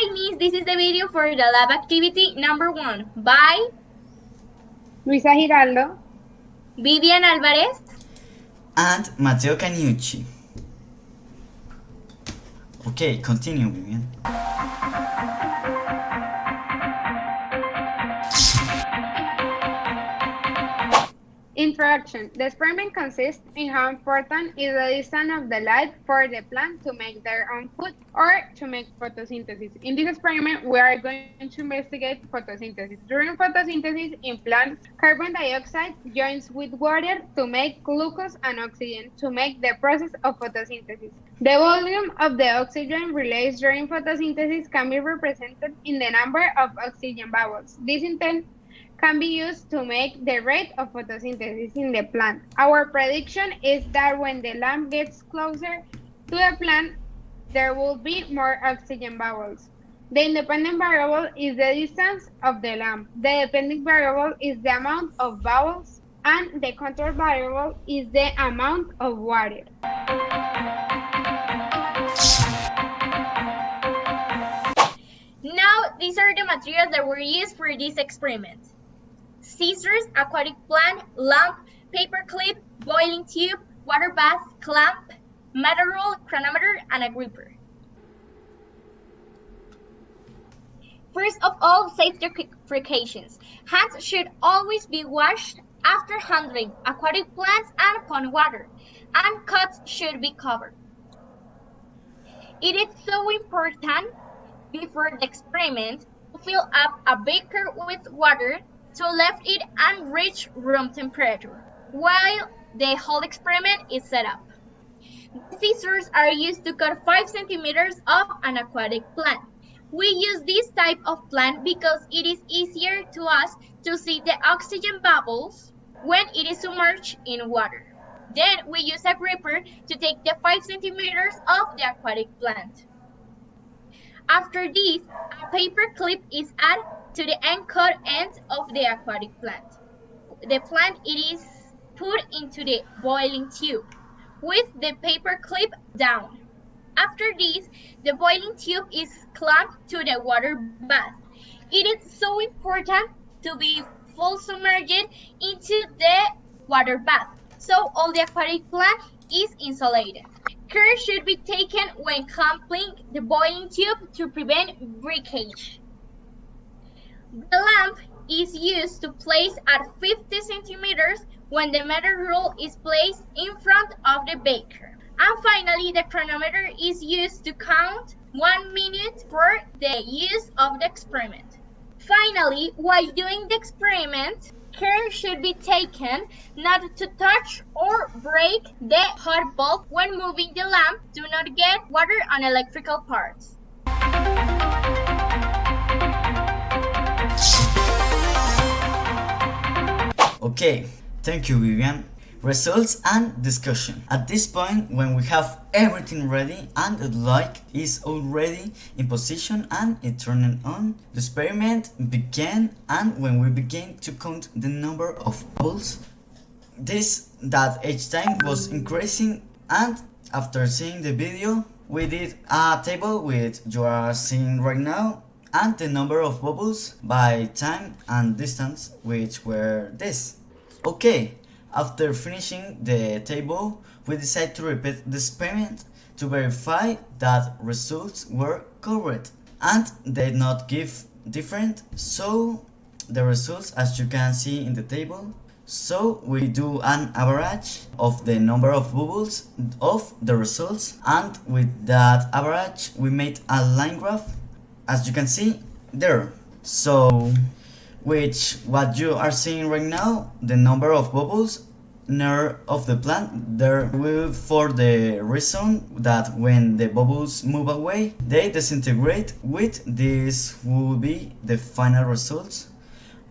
Hi Miss, this is the video for the lab activity number 1 by Luisa Giraldo. Vivian Alvares. And Matteo Cagnucci. Okay, continue, Vivian. Introduction. The experiment consists in how important is the distance of the light for the plant to make their own food or to make photosynthesis. In this experiment, we are going to investigate photosynthesis. During photosynthesis in plants, carbon dioxide joins with water to make glucose and oxygen to make the process of photosynthesis. The volume of the oxygen released during photosynthesis can be represented in the number of oxygen bubbles. This can be used to make the rate of photosynthesis in the plant. Our prediction is that when the lamp gets closer to the plant, there will be more oxygen bubbles. The independent variable is the distance of the lamp. The dependent variable is the amount of bubbles, and the control variable is the amount of water. Now, these are the materials that were used for this experiment. Scissors, aquatic plant, lamp, paper clip, boiling tube, water bath, clamp, metal rule, chronometer, and a gripper. First of all, safety precautions. Hands should always be washed after handling aquatic plants and pond water, and cuts should be covered. It is so important before the experiment to fill up a beaker with water to let it and reach room temperature while the whole experiment is set up. The scissors are used to cut 5 centimeters of an aquatic plant. We use this type of plant because it is easier to us to see the oxygen bubbles when it is submerged in water. Then we use a gripper to take the 5 centimeters of the aquatic plant. After this, a paper clip is added to the uncut end of the aquatic plant. The plant is put into the boiling tube with the paper clip down. After this, the boiling tube is clamped to the water bath. It is so important to be full submerged into the water bath, so all the aquatic plant is insulated. Care should be taken when clamping the boiling tube to prevent breakage. The lamp is used to place at 50 centimeters when the metal rule is placed in front of the beaker. And finally, the chronometer is used to count 1 minute for the use of the experiment. Finally, while doing the experiment, care should be taken not to touch or break the hot bulb when moving the lamp to not get water on electrical parts. Okay, thank you, Vivian. Results and discussion. At this point, when we have everything ready and the light is already in position and it turned on, the experiment began, and when we began to count the number of bubbles, that each time was increasing, and after seeing the video, we did a table which you are seeing right now, and the number of bubbles by time and distance, which were this. Okay, after finishing the table, we decided to repeat the experiment to verify that results were correct and they did not give different. So the results, as you can see in the table, so we do an average of the number of bubbles of the results, and with that average we made a line graph, as you can see there. So what you are seeing right now, the number of bubbles near of the plant there will, for the reason that when the bubbles move away they disintegrate. With this will be the final results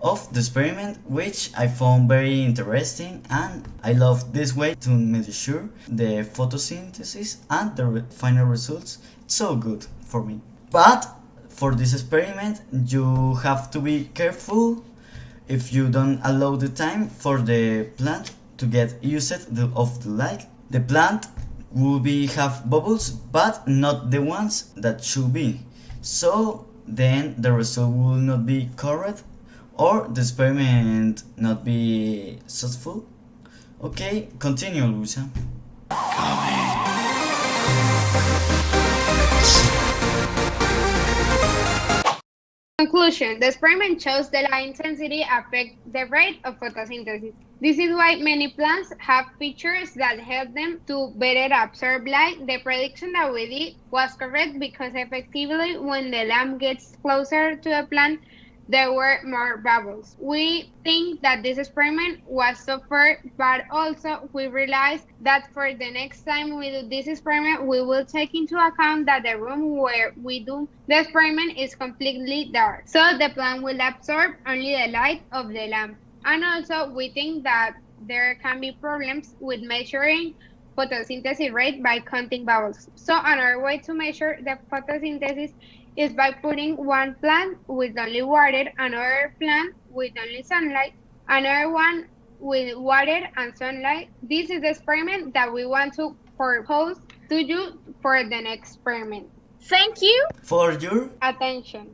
of the experiment, which I found very interesting, and I love this way to measure the photosynthesis and the final results. It's so good for me. But for this experiment you have to be careful if you don't allow the time for the plant to get used of the light. The plant will have bubbles, but not the ones that should be. so then the result will not be correct or the experiment not be successful. Okay, continue, Luisa. Conclusion: the experiment shows the light intensity affects the rate of photosynthesis. This is why many plants have features that help them to better absorb light. The prediction that we did was correct because effectively when the lamp gets closer to a plant, there were more bubbles. We think that this experiment was so fair, but also we realized that for the next time we do this experiment, we will take into account that the room where we do the experiment is completely dark. So the plant will absorb only the light of the lamp. And also we think that there can be problems with measuring photosynthesis rate by counting bubbles. So another way to measure the photosynthesis is by putting one plant with only water, another plant with only sunlight, another one with water and sunlight. This is the experiment that we want to propose to you for the next experiment. Thank you For your Attention.